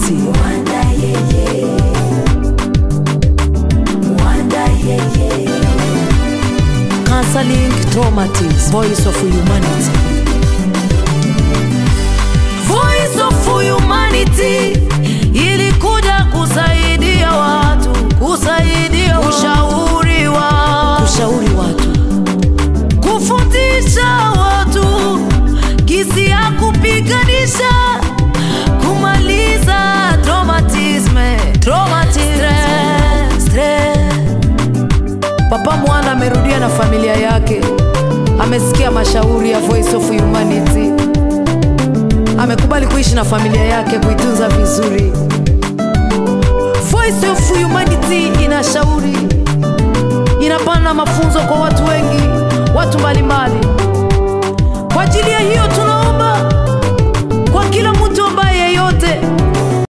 Humanity. Mwanda yeye, Mwanda yeye. Counseling Traumatics, Voice of Humanity. Voice of Humanity ilikuja kusaidia watu, kusaidia ushauri watu, kufundisha watu kisi ya kupiganisha, kumaliza traumatism. Papa Mwana amerudia na familia yake, amesikia mashauri ya Voice of Humanity, amekubali kuishi na familia yake, kuitunza vizuri. Voice of Humanity inashauri, inapana mafunzo kwa watu wengi, watu mbalimbali. Kwa ajili ya hiyo tunaomba kwa kila mtu ambaye yeyote